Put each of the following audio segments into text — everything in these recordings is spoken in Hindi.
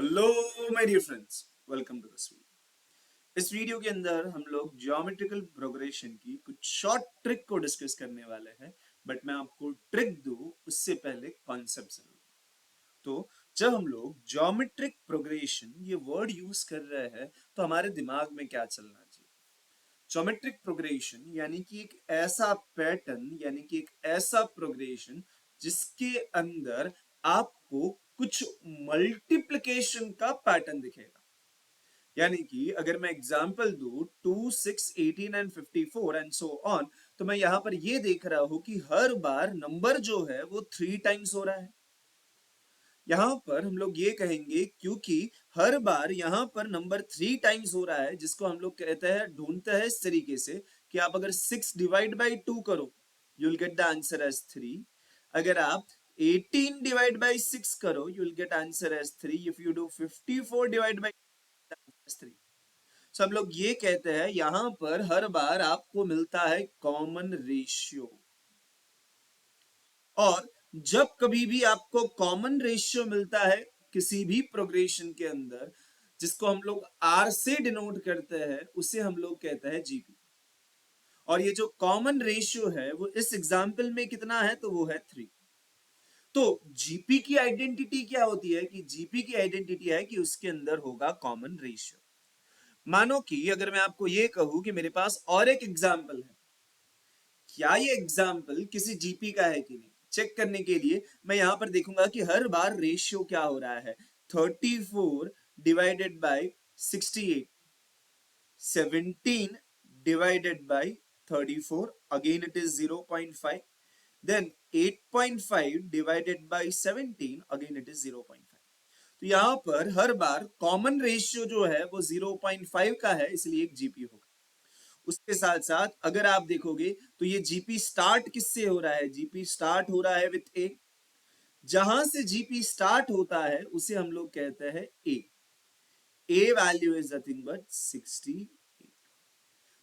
Hello my dear friends, welcome to this video. इस वीडियो के अंदर हम लोग ज्योमेट्रिकल प्रोग्रेशन की कुछ शॉर्ट ट्रिक को डिस्कस करने वाले हैं। बट मैं आपको ट्रिक दूं उससे पहले कॉन्सेप्ट जरूर। तो जब हम लोग ज्योमेट्रिक प्रोग्रेशन ये वर्ड यूज कर रहे हैं तो हमारे दिमाग में क्या चलना चाहिए? ज्योमेट्रिक प्रोग्रेशन यानी कि एक ऐसा पैटर्न, यानी कि एक ऐसा प्रोग्रेशन जिसके अंदर आपको कुछ मल्टीप्लिकेशन का पैटर्न दिखेगा। यानी कि अगर मैं एग्जांपल दूं 2, 6, 18 एंड 54 एंड सो ऑन, तो मैं यहां पर ये देख रहा हूं कि हर बार नंबर जो है वो 3 टाइम्स हो रहा है। यहां पर हम लोग ये कहेंगे क्योंकि हर बार यहां पर नंबर 3 टाइम्स हो रहा है, जिसको हम लोग कहते हैं, ढूंढते हैं इस तरीके से कि आप अगर 6 डिवाइड बाई 2 करो, you will get the answer as 3। अगर आप 18 डिवाइड बाई 6 करो, you will get answer as 3। If you do 54 divide by 3। सब लोग ये कहते हैं यहां पर हर बार आपको मिलता है कॉमन रेशियो। और जब कभी भी आपको कॉमन रेशियो मिलता है किसी भी प्रोग्रेशन के अंदर, जिसको हम लोग आर से डिनोट करते हैं, उसे हम लोग कहते हैं जीपी। और ये जो कॉमन रेशियो है वो इस एग्जाम्पल में कितना है, तो वो है 3। तो जीपी की आइडेंटिटी क्या होती है? कि जीपी की आइडेंटिटी है कि उसके अंदर होगा कॉमन रेशियो। मानो कि अगर मैं आपको ये कहूं कि मेरे पास और एक एग्जाम्पल है, क्या ये एग्जाम्पल किसी जीपी का है कि नहीं, चेक करने के लिए मैं यहां पर देखूंगा कि हर बार रेशियो क्या हो रहा है। 34 divided by 68, 17 divided by 34, again it is 0.5, then 8.5 divided by 17, again it is 0.5। तो यहां पर हर बार कॉमन रेशियो जो है वो 0.5 का है, इसलिए एक जीपी होगा। उसके साथ साथ अगर आप देखोगे तो ये जीपी स्टार्ट किससे हो रहा है? जीपी स्टार्ट हो रहा है विथ ए। जहां से जीपी स्टार्ट होता है उसे हम लोग कहते हैं ए। ए वैल्यू इज नथिंग बट 60।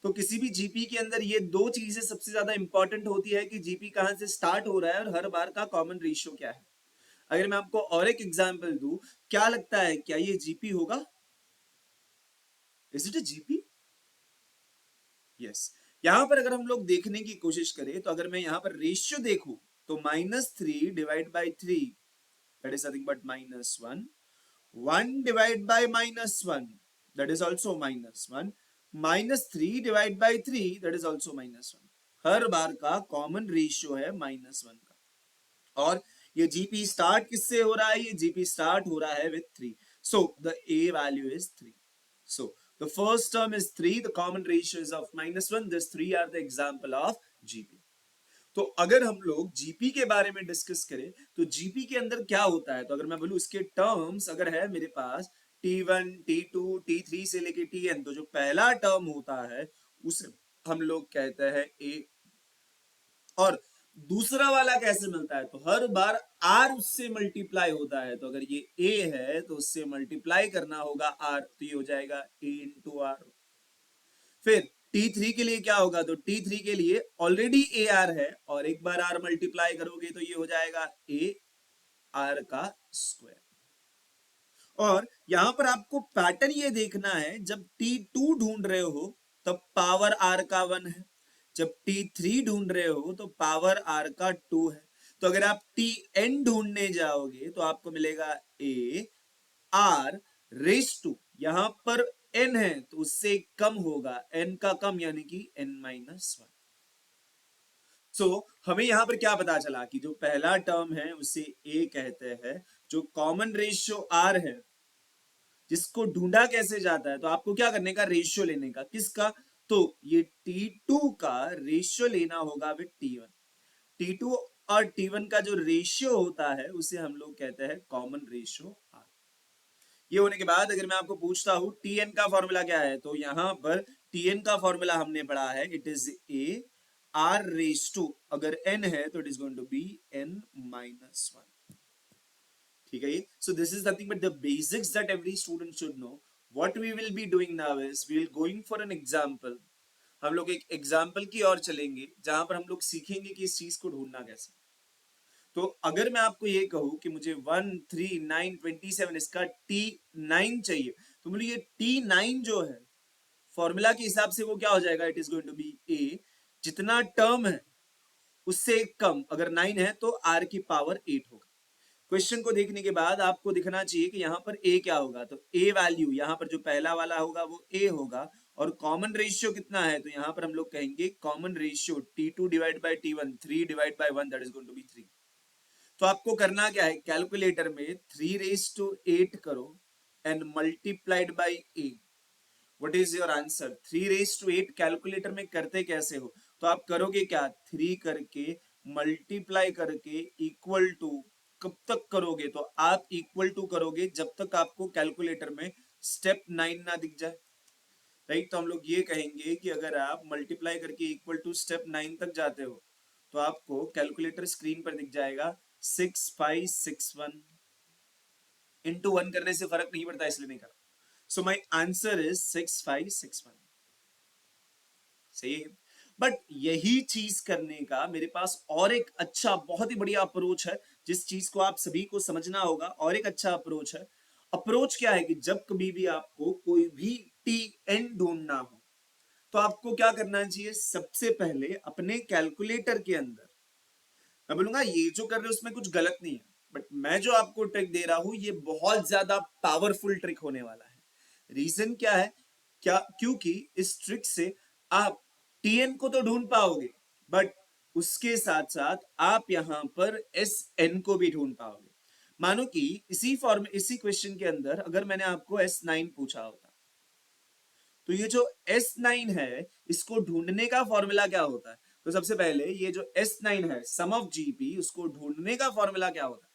तो किसी भी जीपी के अंदर ये दो चीजें सबसे ज्यादा इंपॉर्टेंट होती है कि जीपी कहां से स्टार्ट हो रहा है और हर बार का कॉमन रेशियो क्या है। अगर मैं आपको और एक एग्जांपल दूं, क्या लगता है, क्या ये जीपी होगा? Is it a GP? Yes. यहां पर अगर हम लोग देखने की कोशिश करें तो अगर मैं यहां पर रेशियो देखूं तो -3 divide by 3, that is nothing but -1। 1 divide by -1, that is also -1। -3 divide by 3, that is also -1। हर बार का कॉमन रेशियो है -1 का। और ये जीपी स्टार्ट किससे हो रहा है? ये जीपी स्टार्ट हो रहा है with 3। So the A value is 3। So the first term is 3, the common ratio is of -1, these 3 are the example of GP। तो अगर हम लोग जीपी के बारे में डिस्कस करें तो जीपी के अंदर क्या होता है, तो अगर मैं बोलूं इसके टर्म्स अगर है मेरे पास T1, T2, T3 से लेके Tn, तो जो पहला टर्म होता है उसे हम लोग कहते हैं ए। और दूसरा वाला कैसे मिलता है? तो हर बार आर उससे मल्टीप्लाई होता है, तो अगर ये ए है तो उससे मल्टीप्लाई करना होगा आर, तो ये हो जाएगा ए इंटू आर। फिर T3 के लिए क्या होगा? तो T3 के लिए ऑलरेडी ए आर है और एक बार आर मल्टीप्लाई करोगे तो ये हो जाएगा ए आर का स्क्वायर। और यहां पर आपको पैटर्न ये देखना है, जब T2 ढूंढ रहे हो तब पावर आर का 1 है, जब T3 ढूंढ रहे हो तो पावर आर का 2 है। तो अगर आप Tn ढूंढने जाओगे तो आपको मिलेगा ए आर रेस टू, यहां पर n है तो उससे कम होगा, n का कम यानी कि n-1। सो हमें यहां पर क्या पता चला कि जो पहला टर्म है उसे a कहते हैं। जो कॉमन रेशियो r है जिसको ढूंढा कैसे जाता है, तो आपको क्या करने का? रेशियो लेने का। किसका? तो ये T2 का रेशियो लेना होगा विद T1। T2 और T1 का जो रेशियो होता है उसे हम लोग कहते हैं कॉमन रेशियो R। ये होने के बाद अगर मैं आपको पूछता हूं Tn का फॉर्मूला क्या है, तो यहां पर Tn का फॉर्मूला हमने पढ़ा है, it is a r raise to, अगर n है तो it is going to be n-1। ठीक है। So this is nothing but the basics that every student should know. What we will be doing now is we will going for an example. हम लोग एक एग्जांपल की ओर चलेंगे जहां पर हम लोग सीखेंगे कि इस चीज को ढूंढना कैसे। तो अगर मैं आपको ये कहूं कि मुझे 1 3 9 27 इसका T9 चाहिए, तो बोलिए T9 जो है फॉर्मूला के हिसाब से वो क्या हो जाएगा, it is going to be a, जितना टर्म है उससे एक कम, अगर 9 है तो r की पावर 8 होगा। क्वेश्चन को देखने के बाद आपको दिखना चाहिए कि यहाँ पर a क्या होगा, तो a वैल्यू यहाँ पर जो पहला वाला होगा वो a होगा, और कॉमन रेशियो कितना है, तो यहाँ पर हम लोग कहेंगे common ratio T2 divide by T1, 3 divide by 1, that is going to be 3। तो आपको करना क्या है, कैलकुलेटर में 3 raised to 8 करो and multiplied by A. What is your answer, 3 raised to 8 calculator में करते कैसे हो, तो आप करोगे क्या, 3 करके मल्टीप्लाई करके इक्वल टू, कब तक करोगे, तो आप इक्वल टू करोगे जब तक आपको कैलकुलेटर में स्टेप 9 ना दिख जाए, राइट। तो हम लोग ये कहेंगे कि अगर आप मल्टीप्लाई करके इक्वल टू स्टेप 9 तक जाते हो तो आपको कैलकुलेटर स्क्रीन पर दिख जाएगा 6561। इंटू 1 करने से फर्क नहीं पड़ता इसलिए नहीं कर, सो माई आंसर इज 6561। सही है। बट यही चीज करने का मेरे पास और एक अच्छा बहुत ही बढ़िया अप्रोच है, जिस चीज को आप सभी को समझना होगा। और एक अच्छा अप्रोच है, अप्रोच क्या है कि जब कभी भी आपको कोई भी टी एन ढूंढना हो तो आपको क्या करना चाहिए, सबसे पहले अपने कैलकुलेटर के अंदर, मैं बोलूंगा ये जो कर रहे हो उसमें कुछ गलत नहीं है, बट मैं जो आपको ट्रिक दे रहा हूं ये बहुत ज्यादा पावरफुल ट्रिक होने वाला है। रीजन क्या है, क्या, क्योंकि इस ट्रिक से आप टीएन को तो ढूंढ पाओगे, बट उसके साथ साथ आप यहां पर एस एन को भी ढूंढ पाओगे। मानो कि इसी क्वेश्चन के अंदर अगर मैंने आपको S9 पूछा होता, तो ये जो S9 है इसको ढूंढने का फॉर्मूला क्या होता है, तो सबसे पहले ये जो S9 है सम ऑफ जीपी, उसको ढूंढने का फॉर्मूला क्या होता है,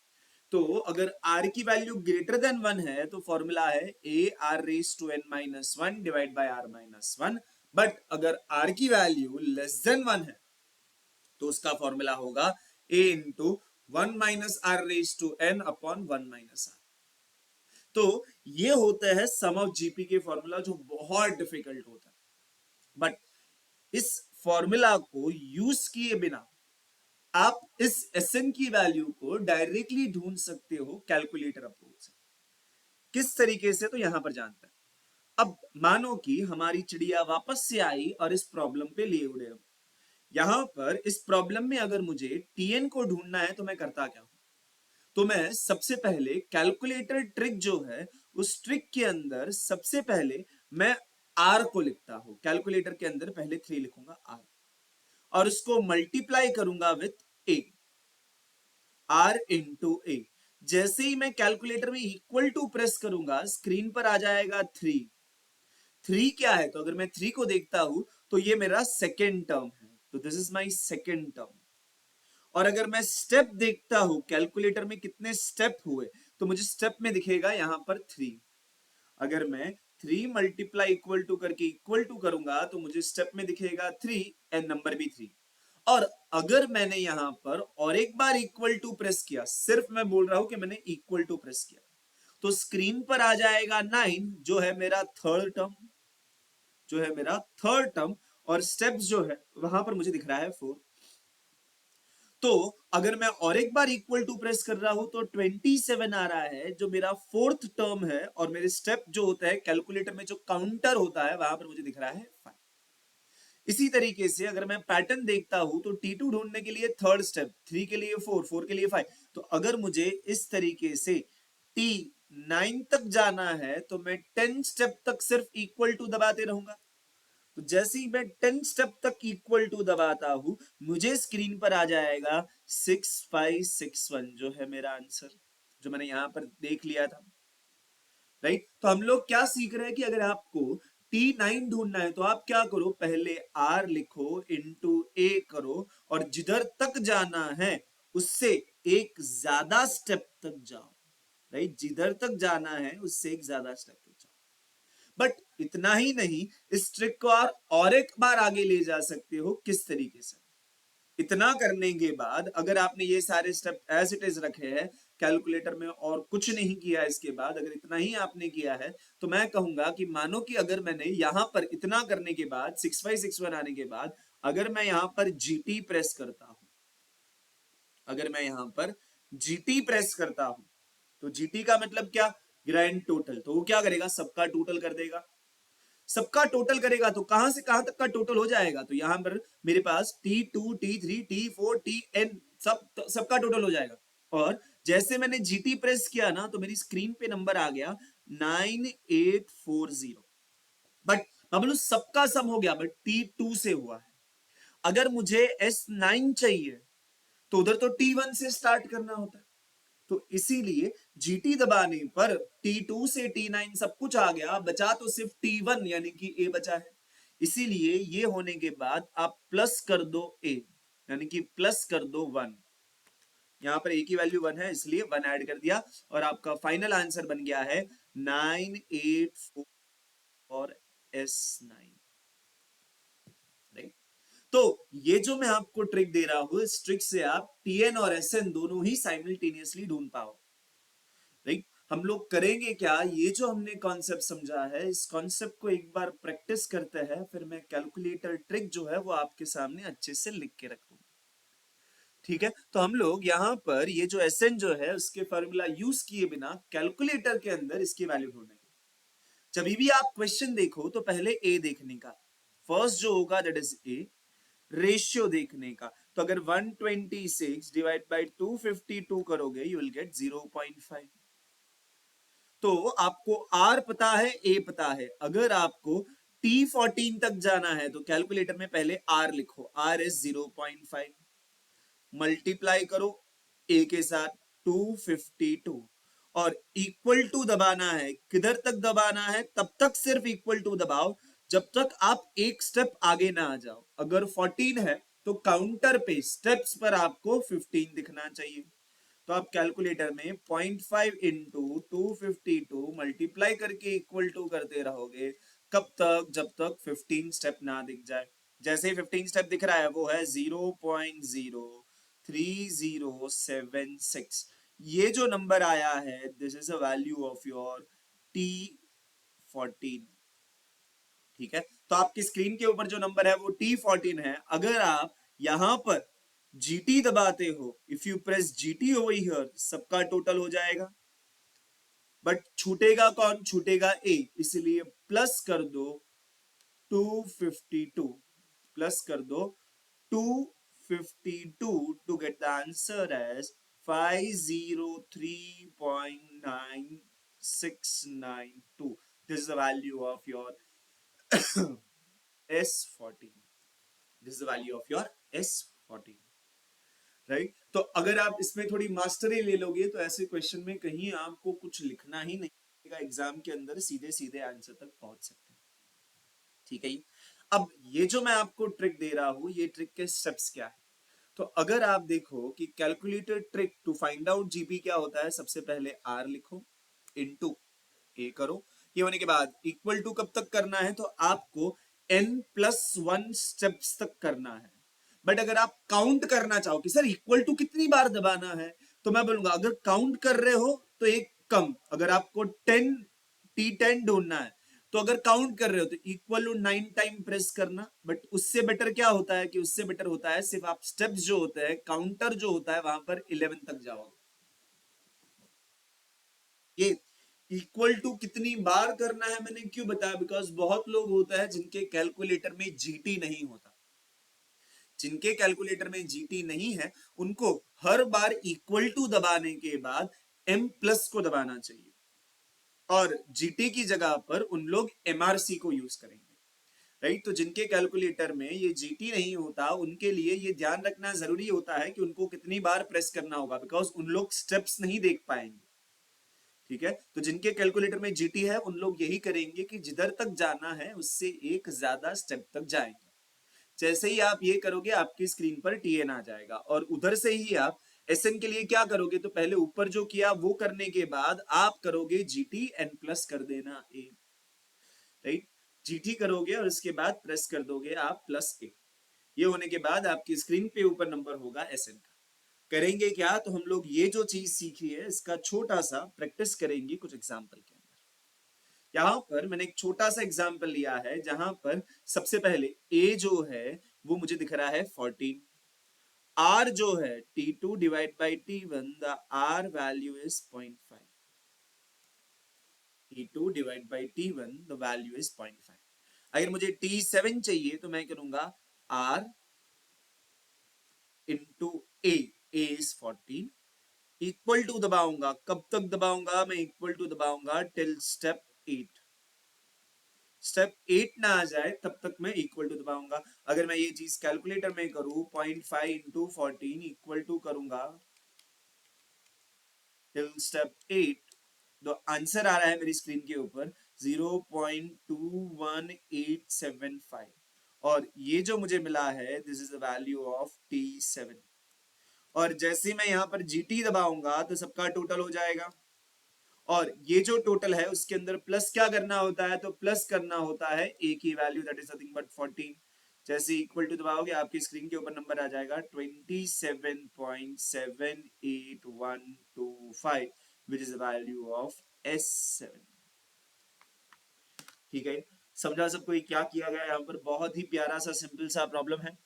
तो अगर r की वैल्यू ग्रेटर देन 1 है तो फॉर्मूला है a r raise to n minus 1 divide by r minus 1, but अगर r की वैल्यू लेस देन 1 है तो उसका फॉर्मूला होगा a into 1 minus r raise to n upon 1 minus r। तो ये होता है सम ऑफ जीपी के फॉर्मूला, जो बहुत डिफिकल्ट होता है, बट इस फॉर्मूला को यूज किए बिना आप इस एसएन की वैल्यू को डायरेक्टली ढूंढ सकते हो कैलकुलेटर अप्रोच से। किस तरीके से, तो यहां पर जानते हैं। अब मानो कि हमारी चिड़िया वापस से आई और इस प्रॉब्लम पे ले उड़े। यहां पर इस प्रॉब्लम में अगर मुझे टीएन को ढूंढना है तो मैं करता क्या हूं, तो मैं सबसे पहले कैलकुलेटर ट्रिक जो है उस ट्रिक के अंदर सबसे पहले मैं आर को लिखता हूं, कैलकुलेटर के अंदर पहले 3 लिखूंगा आर, और उसको मल्टीप्लाई करूंगा विथ ए, आर इंटू ए। जैसे ही मैं कैलकुलेटर में इक्वल टू प्रेस करूंगा स्क्रीन पर आ जाएगा 3। 3 क्या है, तो अगर मैं 3 को देखता हूं तो ये मेरा सेकेंड टर्म है, तो this is my second term. और अगर मैं स्टेप देखता हूं कैलकुलेटर में कितने स्टेप हुए, तो मुझे स्टेप में दिखेगा यहां पर 3। अगर मैं 3 मल्टीप्लाई इक्वल टू करके इक्वल टू करूंगा तो मुझे स्टेप में दिखेगा 3 एंड नंबर भी 3। और अगर मैंने यहां पर और एक बार इक्वल टू प्रेस किया, सिर्फ मैं बोल रहा हूं कि मैंने इक्वल टू प्रेस किया, तो स्क्रीन पर आ जाएगा 9 जो है मेरा थर्ड टर्म, जो है मेरा थर्ड टर्म, और स्टेप्स जो है वहां पर मुझे दिख रहा है 4। तो अगर मैं और एक बार इक्वल टू प्रेस कर रहा हूं तो 27 आ रहा है जो मेरा फोर्थ टर्म है, और मेरे स्टेप जो होता है कैलकुलेटर में जो काउंटर होता है वहां पर मुझे दिख रहा है 5। इसी तरीके से अगर मैं पैटर्न देखता हूं तो T2 ढूंढने के लिए थर्ड स्टेप, 3 के लिए 4, 4 के लिए 5। तो अगर मुझे इस तरीके से T9 तक जाना है तो मैं 10 स्टेप तक सिर्फ इक्वल टू दबाते रहूंगा। तो जैसे ही मैं 10 स्टेप तक इक्वल टू दबाता हूं मुझे स्क्रीन पर आ जाएगा 6561, जो है मेरा आंसर, जो मैंने यहां पर देख लिया था, राइट। तो हम लोग क्या सीख रहे हैं कि अगर आपको T9 ढूंढना है तो आप क्या करो, पहले R लिखो इंटू ए करो, और जिधर तक जाना है उससे एक ज्यादा स्टेप तक जाओ, राइट। जिधर तक जाना है उससे एक ज्यादा स्टेप तक जाओ। बट इतना ही नहीं, इस ट्रिक को आप और एक बार आगे ले जा सकते हो। किस तरीके से, इतना करने के बाद अगर आपने ये सारे स्टेप एज इट इज रखे हैं कैलकुलेटर में और कुछ नहीं किया, इसके बाद अगर इतना ही आपने किया है तो मैं कहूंगा कि मानो कि अगर मैंने यहां पर इतना करने के बाद 6561 आने के बाद अगर मैं यहां पर GT प्रेस करता हूं अगर मैं यहां पर GT प्रेस करता हूं तो GT का मतलब क्या, ग्रैंड टोटल, तो वो क्या करेगा, सबका टोटल कर देगा। सबका टोटल करेगा तो कहां से कहां तक का टोटल हो जाएगा, तो यहां पर मेरे पास T2 T3 T4 Tn सबका टोटल हो जाएगा। और जैसे मैंने GT प्रेस किया ना तो मेरी स्क्रीन पे नंबर आ गया 9840। बट मैं बोलूं सबका सम हो गया, बट T2 से हुआ है। अगर मुझे S9 चाहिए तो उधर तो T1 से स्टार्ट करना होता है। तो इसीलिए GT दबाने पर T2 से T9 सब कुछ आ गया, बचा तो सिर्फ T1 यानी कि A बचा है। इसीलिए ये होने के बाद आप प्लस कर दो A, यानी कि प्लस कर दो 1। यहां पर A की वैल्यू 1 है इसलिए 1 ऐड कर दिया और आपका फाइनल आंसर बन गया है 984 और S9। राइट, तो ये जो मैं आपको ट्रिक दे रहा हूं, इस ट्रिक से आप Tn और Sn दोनों ही साइमल्टेनियसली ढूंढ पाओ। राइट, हम लोग करेंगे क्या, ये जो हमने कॉन्सेप्ट समझा है इस कॉन्सेप्ट को एक बार प्रैक्टिस करते हैं, फिर मैं कैलकुलेटर ट्रिक जो है वो आपके सामने अच्छे से लिख के रख दूंगा। ठीक है, तो हम लोग यहाँ पर ये जो Sn जो है उसके फॉर्मूला यूज किए बिना कैलकुलेटर के अंदर इसकी वैल्यू ढूंढेंगे। जब भी आप क्वेश्चन देखो तो पहले ए देखने का, फर्स्ट जो होगा दैट इज ए। रेशियो देखने का, तो अगर 126 डिवाइड बाई 252 करोगे यू विल गेट 0.5। तो आपको R पता है, A पता है। अगर आपको T14 तक जाना है तो कैलकुलेटर में पहले R लिखो, R इज 0.5, मल्टीप्लाई करो A के साथ 252 और इक्वल टू दबाना है। किधर तक दबाना है, तब तक सिर्फ इक्वल टू दबाओ जब तक आप एक स्टेप आगे ना आ जाओ। अगर 14 है तो काउंटर पे स्टेप्स पर आपको 15 दिखना चाहिए। तो आप कैलकुलेटर में 0.5 इंटू 252 मल्टीप्लाई करके इक्वल टू करते रहोगे, कब तक, जब तक 15 स्टेप ना दिख जाए। जैसे ही 15 स्टेप दिख रहा है वो है 0.03076। ये जो नंबर आया है this is a value of your T14। ठीक है, तो आपकी स्क्रीन के ऊपर जो नंबर है वो T14 है। अगर आप यहां पर GT दबाते हो, if you press GT over here, सबका टोटल हो जाएगा। बट छूटेगा कौन, छूटेगा A, इसलिए प्लस कर दो 252, प्लस कर दो 252 to get the answer as 503.9692। This is the value of your S14। This is the value of your S14। Right, तो अगर आप इसमें थोड़ी मास्टरी ले लोगे तो ऐसे क्वेश्चन में कहीं आपको कुछ लिखना ही नहीं पड़ेगा, एग्जाम के अंदर सीधे सीधे आंसर तक पहुंच सकते हैं। ठीक है, अब ये जो मैं आपको ट्रिक दे रहा हूं, ये ट्रिक के स्टेप्स क्या है। तो अगर आप देखो कि calculator trick to find out GP क्या होता है, सबसे पहले आर लिखो इनटू ए करो। ये होने के बाद इक्वल टू कब तक करना है, तो आपको n+1 स्टेप्स तक करना है। बट अगर आप काउंट करना चाहो कि सर इक्वल टू कितनी बार दबाना है, तो मैं बोलूंगा अगर काउंट कर रहे हो तो एक कम, अगर आपको 10 ढूंढना है तो अगर काउंट कर रहे हो तो इक्वल टू 9 टाइम प्रेस करना। बट उससे बेटर क्या होता है कि उससे बेटर होता है सिर्फ आप स्टेप्स जो होते हैं, काउंटर जो होता है वहां पर 11 तक जाओगे। ये इक्वल टू कितनी बार करना है मैंने क्यों बताया, बिकॉज बहुत लोग होता है जिनके कैलकुलेटर में GT नहीं होता। जिनके कैलकुलेटर में GT नहीं है उनको हर बार इक्वल टू दबाने के बाद M+ को दबाना चाहिए और GT की जगह पर उन लोग MRC को यूज करेंगे। राइट, तो जिनके कैलकुलेटर में ये GT नहीं होता उनके लिए ये ध्यान रखना जरूरी होता है कि उनको कितनी बार प्रेस करना होगा, बिकॉज उन लोग स्टेप्स नहीं देख पाएंगे। ठीक है, तो जिनके कैलकुलेटर में GT है उन लोग यही करेंगे कि जिधर तक जाना है उससे एक ज्यादा स्टेप तक जाएंगे। जैसे ही आप ये करोगे आपकी स्क्रीन पर TN आ जाएगा और उधर से ही आप SN के लिए क्या करोगे, तो पहले ऊपर जो किया वो करने के बाद आप करोगे GT N+ कर देना A। राइट, GT करोगे और इसके बाद प्रेस कर दोगे आप +A। ये होने के बाद आपकी स्क्रीन पे ऊपर नंबर होगा SN का। करेंगे क्या, तो हम लोग ये जो चीज सीखी है इसका छोटा सा प्रैक्टिस करेंगे कुछ एग्जांपल के अंदर। यहां पर मैंने एक छोटा सा एग्जांपल लिया है जहां पर सबसे पहले A जो है वो मुझे दिख रहा है 14, R जो है T2 divide by T1, the R value is 0.5. T2 divide by T1, the value is 0.5. अगर मुझे T7 चाहिए तो मैं करूंगा R इंटू A. A इज 14. इक्वल टू दबाऊंगा, कब तक दबाऊंगा मैं? इक्वल टू दबाऊंगा टिल स्टेप 8. स्टेप 8 ना आ जाए तब तक मैं इक्वल टू दबाऊंगा. अगर मैं ये चीज कैलकुलेटर में करूं, 0.5 इंटू 14 इक्वल टू करूंगा टिल स्टेप 8, तो आंसर आ रहा है मेरी स्क्रीन के ऊपर 0.21875. और ये जो मुझे मिला है this is the value of T7. और जैसे मैं यहां पर GT दबाऊंगा तो सबका टोटल हो जाएगा. और ये जो टोटल है उसके अंदर प्लस क्या करना होता है? तो प्लस करना होता है ए की value, that is nothing but 14. जैसे इक्वल टू दबाओगे आपकी स्क्रीन के ऊपर नंबर आ जाएगा 27.78125, which is value of S7. ठीक है, समझा सबको क्या किया गया यहाँ पर? बहुत ही प्यारा सा सिंपल सा प्रॉब्लम है.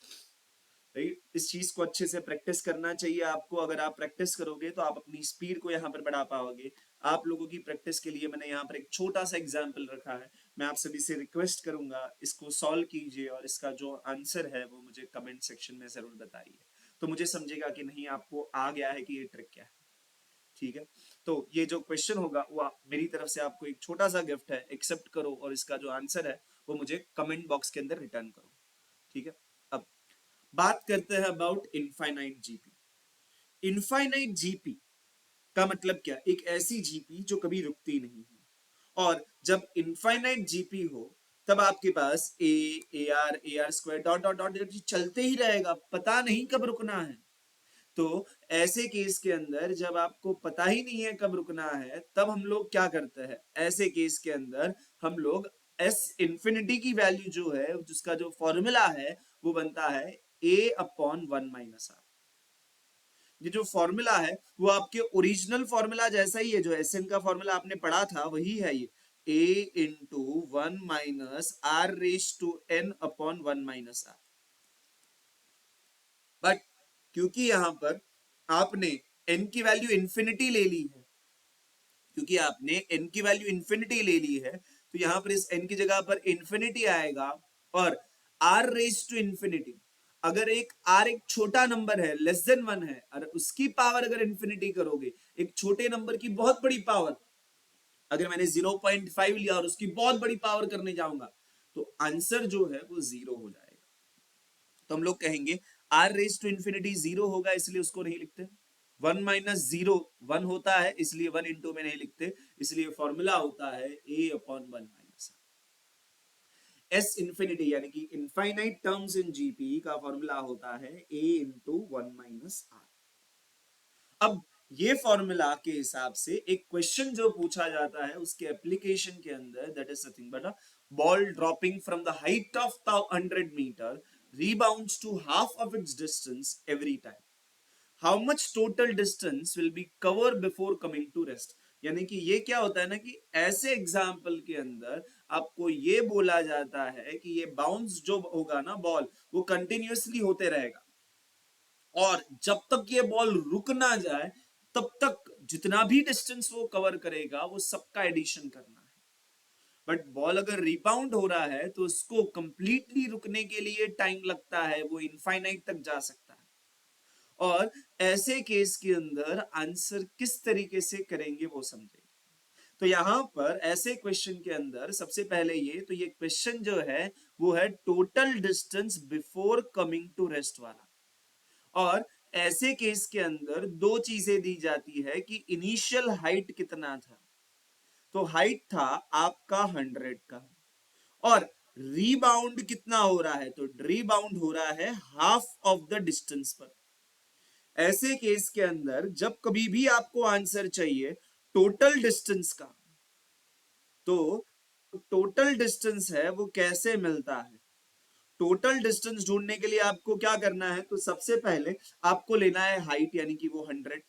राइट, इस चीज को अच्छे से प्रैक्टिस करना चाहिए आपको. अगर आप प्रैक्टिस करोगे तो आप अपनी स्पीड को यहाँ पर बढ़ा पाओगे. आप लोगों की प्रैक्टिस के लिए मैंने यहाँ पर एक छोटा सा एग्जाम्पल रखा है. मैं आप सभी से रिक्वेस्ट करूंगा इसको सॉल्व कीजिए और इसका जो आंसर है वो मुझे कमेंट सेक्शन में जरूर बताइए, तो मुझे समझेगा कि नहीं आपको आ गया है कि ये ट्रिक क्या है. ठीक है, तो ये जो क्वेश्चन होगा वो मेरी तरफ से आपको एक छोटा सा गिफ्ट है, एक्सेप्ट करो और इसका जो आंसर है वो मुझे कमेंट बॉक्स के अंदर रिटर्न करो. ठीक है, अब बात करते हैं about infinite GP. Infinite GP का मतलब क्या? एक ऐसी जीपी जो कभी रुकती नहीं है. और जब इनफाइनाइट जीपी हो तब आपके पास a r square dot dot dot चलते ही रहेगा, पता नहीं कब रुकना है. तो ऐसे केस के अंदर जब आपको पता ही नहीं है कब रुकना है, तब हम लोग क्या करते हैं? ऐसे केस के अंदर हम लोग एस इंफिनिटी की वैल्यू जो है, जिसका जो फॉर्मूला है वो बनता है ए अपॉन 1 - आर. ये जो फॉर्मूला है वो आपके ओरिजिनल फॉर्मूला जैसा ही है. जो एस एन का फॉर्मूला आपने पढ़ा था वही है ये, ए इंटू 1 - R⁻n/(1 - R). बट क्योंकि यहां पर आपने n की वैल्यू इंफिनिटी ले ली है, क्योंकि आपने n की वैल्यू इंफिनिटी ले ली है, तो यहां पर इस n की जगह पर इंफिनिटी आएगा. और R⁻∞, अगर एक r एक छोटा नंबर है, लेस देन 1 है, और उसकी पावर अगर इंफिनिटी करोगे, एक छोटे नंबर की बहुत बड़ी पावर, अगर मैंने 0.5 लिया और उसकी बहुत बड़ी पावर करने जाऊंगा तो आंसर जो है वो 0 हो जाएगा. तो हम लोग कहेंगे R⁻∞ 0 होगा, इसलिए उसको नहीं लिखते. 1 - 0 1 होता है, इसलिए 1 इंटू में नहीं लिखते, इसलिए फॉर्मूला होता है A अपॉन 1 - एस इंफिनिटी, यानी कि इनफाइनाइट टर्म्स इन जीपी का फॉर्मूला होता है A इंटू 1 - R. अब ये फॉर्मूला के हिसाब से एक क्वेश्चन जो पूछा जाता है उसके एप्लीकेशन के अंदर, that is nothing but a ball dropping from the height of 100 metre rebounds to half of its distance every time. How much total distance will be covered before coming to rest? यानी कि ये क्या होता है ना कि ऐसे एग्जाम्पल के अंदर आपको ये बोला जाता है कि ये बाउंस जो होगा ना बॉल, वो कंटिन्यूअसली होते रहेगा और जब तक ये बॉल रुक ना जाए तब तक जितना भी डिस्टेंस वो कवर करेगा वो सबका एडिशन करना है. बट बॉल अगर रिबाउंड हो रहा है तो उसको कंप्लीटली रुकने के लिए टाइम लगता है, वो इनफाइनाइट तक जा सकता है. और ऐसे केस के अंदर आंसर किस तरीके से करेंगे वो समझेंगे. तो यहां पर ऐसे क्वेश्चन के अंदर सबसे पहले ये क्वेश्चन जो है वो है total distance before coming to rest वाला. और ऐसे केस के अंदर दो चीजें दी जाती है कि इनिशियल हाइट कितना था. तो हाइट था आपका 100 का, और रीबाउंड कितना हो रहा है? तो रीबाउंड हो रहा है हाफ ऑफ द डिस्टेंस पर. ऐसे केस के अंदर जब कभी भी आपको आंसर चाहिए टोटल डिस्टेंस का, तो टोटल डिस्टेंस है वो कैसे मिलता है? टोटल डिस्टेंस ढूंढने के लिए आपको क्या करना है? तो सबसे पहले आपको लेना है हाइट, यानी कि वो 100,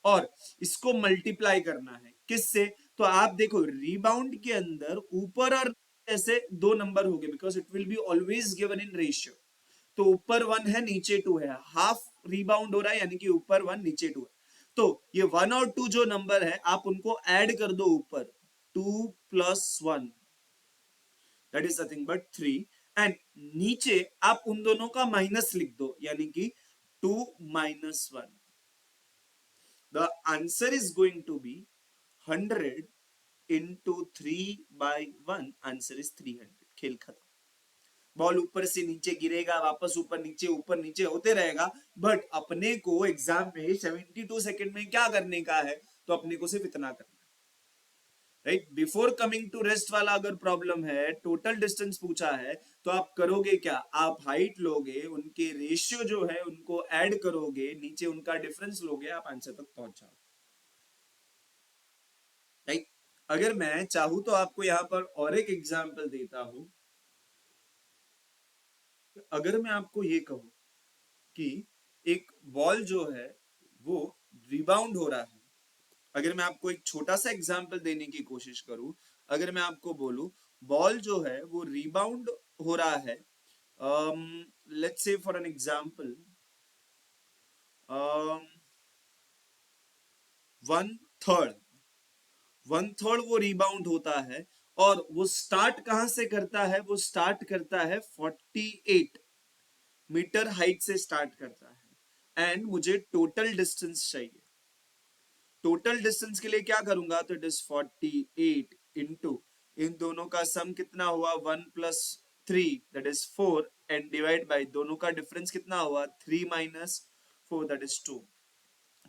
और इसको मल्टीप्लाई करना है किससे? तो आप देखो रीबाउंड के अंदर ऊपर और ऐसे दो नंबर होंगे, because it will be always given in ratio. तो ऊपर 1 है नीचे 2 है, हाफ रिबाउंड हो रहा है यानी कि ऊपर 1 नीचे 2 है। तो ये 1 और 2 जो नंबर है आप उनको ऐड कर दो ऊपर, 2 + 1 that is nothing but 3, and नीचे आप उन दोनों का माइनस लिख दो यानी कि 2 - 1। The answer is going to be 100 into 3/1, answer is 300। खेल खत्म। बॉल ऊपर से नीचे गिरेगा, वापस ऊपर नीचे होते रहेगा, बट अपने को एग्जाम में 72 सेकंड में क्या करने का है, तो अपने को सिर्फ इतना करना है, right. Before coming to rest वाला अगर प्रॉब्लम है, टोटल डिस्टेंस पूछा है, तो आप करोगे क्या, आप हाइट लोगे, उनके रेशियो जो है उनको ऐड करोगे, नीचे उनका डिफरेंस लोगे, आप आंसर तक पहुंच जाओ, राइट। अगर मैं चाहूं तो आपको यहां पर और एक एग्जाम्पल देता हूं। अगर मैं आपको ये कहूं कि एक बॉल जो है वो रिबाउंड हो रहा है, अगर मैं आपको एक छोटा सा एग्जांपल देने की कोशिश करूं, अगर मैं आपको बोलूं बॉल जो है वो रिबाउंड हो रहा है, let's say for an example 1/3, 1/3 वो रिबाउंड होता है, और वो स्टार्ट कहां से करता है, वो स्टार्ट करता है 48 मीटर हाइट से स्टार्ट करता है, एंड मुझे टोटल डिस्टेंस चाहिए। टोटल डिस्टेंस के लिए क्या करूंगा, तो इट इज 48 इंटू इन दोनों का सम कितना हुआ, 1 + 3 that is 4, and divide by दोनों का डिफरेंस कितना हुआ, 3 - 4 दैट इज 2।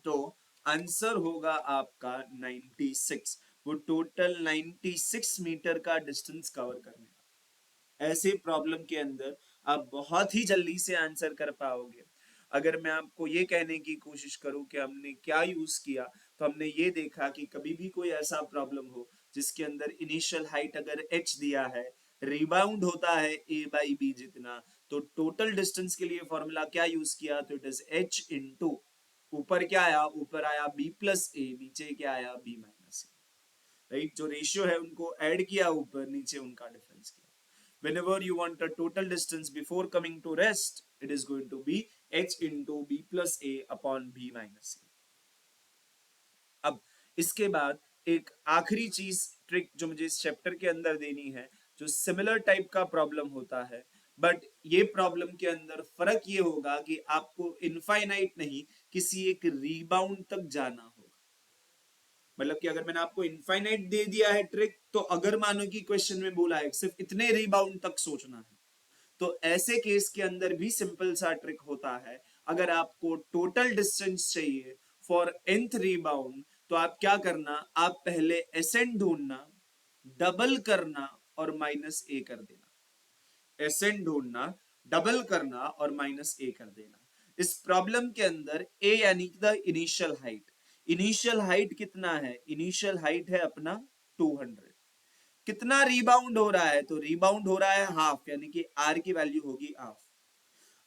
तो आंसर होगा आपका 96। वो टोटल 96 मीटर का डिस्टेंस कवर करने, ऐसे प्रॉब्लम के अंदर आप बहुत ही जल्दी से आंसर कर पाओगे। अगर मैं आपको ये कहने की कोशिश करूं कि हमने क्या यूज किया, तो हमने ये देखा कि कभी भी कोई ऐसा प्रॉब्लम हो जिसके अंदर इनिशियल हाइट अगर h दिया है, रिबाउंड होता है a/b जितना, तो टोटल डिस्टेंस के लिए फॉर्मूला क्या यूज किया, तो इट इज h इंटू ऊपर क्या आया, ऊपर आया b + a, नीचे क्या आया, b - a, राइट। जो रेशियो है उनको ऐड किया ऊपर, नीचे उनका डिफरेंस किया। Whenever you want a total distance before coming to rest, it is going to be h into b plus a upon b minus a। अब इसके बाद एक आखिरी चीज, ट्रिक जो मुझे इस चैप्टर के अंदर देनी है, जो सिमिलर टाइप का प्रॉब्लम होता है, बट ये प्रॉब्लम के अंदर फर्क ये होगा कि आपको इनफाइनाइट नहीं, किसी एक रीबाउंड तक जाना होगा। मतलब कि अगर मैंने आपको इनफाइनाइट दे दिया है ट्रिक, तो अगर मानो कि क्वेश्चन में बोला है सिर्फ इतने रीबाउंड तक सोचना है, तो ऐसे केस के अंदर भी सिंपल सा ट्रिक होता है। अगर आपको टोटल डिस्टेंस चाहिए फॉर nth रिबाउंड, तो आप क्या करना, आप पहले एसेंट ढूंढना, डबल करना और -a कर देना। एसेंट ढूंढना, डबल करना और -a कर देना। इस प्रॉब्लम के अंदर a यानी कि the initial height, initial height कितना है, इनिशियल हाइट है अपना 200। कितना रिबाउंड हो रहा है, तो रिबाउंड हो रहा है हाफ, यानी कि r की वैल्यू होगी हाफ।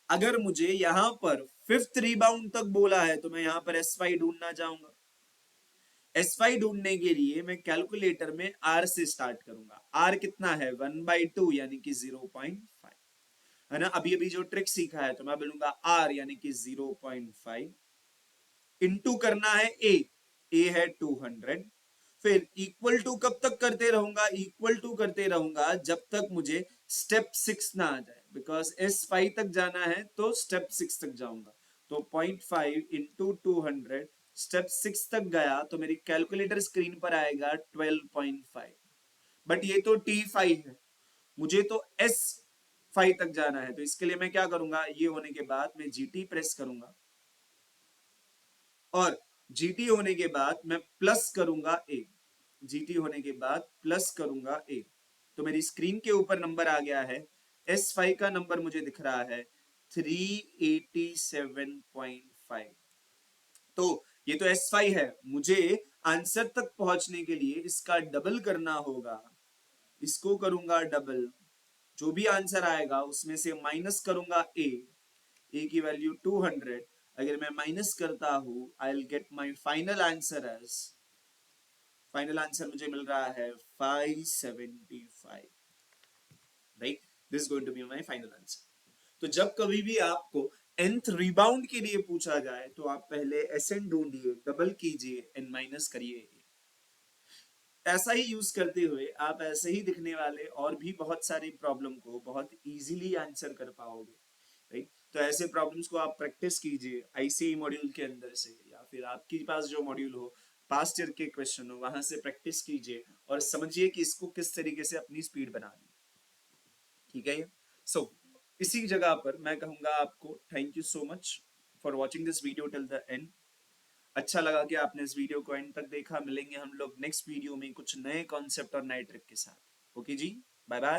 अगर मुझे यहां पर फिफ्थ रिबाउंड तक बोला है, तो मैं यहां पर एस5 ढूंढना चाहूंगा। एस5 ढूंढने के लिए मैं कैलकुलेटर में r से स्टार्ट करूंगा। r कितना है, 1/2 यानी कि 0.5, है ना। अभी अभी जो ट्रिक सीखा है, तो मैं बोलूंगा r यानी कि 0.5 इंटू करना है a है 200, फिर इक्वल टू कब तक करते रहूंगा, इक्वल टू करते रहूंगा जब तक मुझे स्टेप 6 ना आ जाए, बिकॉज S5 तक जाना है तो स्टेप 6 तक जाऊंगा। तो 0.5 इंटू 200, स्टेप 6 तक गया तो मेरी कैलकुलेटर स्क्रीन पर आएगा 12.5। बट ये तो T5 है, मुझे तो S5 तक जाना है, तो इसके लिए मैं क्या करूंगा, ये होने के बाद मैं GT प्रेस करूंगा, और जीटी होने के बाद मैं प्लस करूंगा ए, जीटी होने के बाद प्लस करूंगा ए, तो मेरी स्क्रीन के ऊपर नंबर आ गया है। S5 का नंबर मुझे दिख रहा है 387.5। तो ये तो S5 है, मुझे आंसर तक पहुंचने के लिए इसका डबल करना होगा। इसको करूंगा डबल, जो भी आंसर आएगा उसमें से माइनस करूंगा ए की वैल्यू 200, अगर मैं माइनस करता हूं, I will get my final answer as, final answer मुझे मिल रहा है 575, right. This is going to be my final answer. तो जब कभी भी आपको nth रिबाउंड के लिए पूछा जाए तो आप पहले Sn ढूंढिए, डबल कीजिए, n माइनस करिए। ऐसा ही यूज करते हुए आप ऐसे ही दिखने वाले और भी बहुत सारी प्रॉब्लम को बहुत इजीली आंसर कर पाओगे, राइट। तो ऐसे प्रॉब्लम्स को आप प्रैक्टिस कीजिए आईसीआई मॉड्यूल के अंदर से, या फिर आपके पास जो मॉड्यूल हो, पास्ट ईयर के क्वेश्चन हो, वहां से प्रैक्टिस कीजिए और समझिए कि इसको किस तरीके से अपनी स्पीड बनानी है, ठीक है। सो इसी जगह पर मैं कहूंगा आपको thank you so much for watching this video till the end. अच्छा लगा कि आपने इस वीडियो को एंड तक देखा। मिलेंगे हम लोग नेक्स्ट वीडियो में कुछ नए कॉन्सेप्ट और नए ट्रिक के साथ। ओके जी, बाय बाय।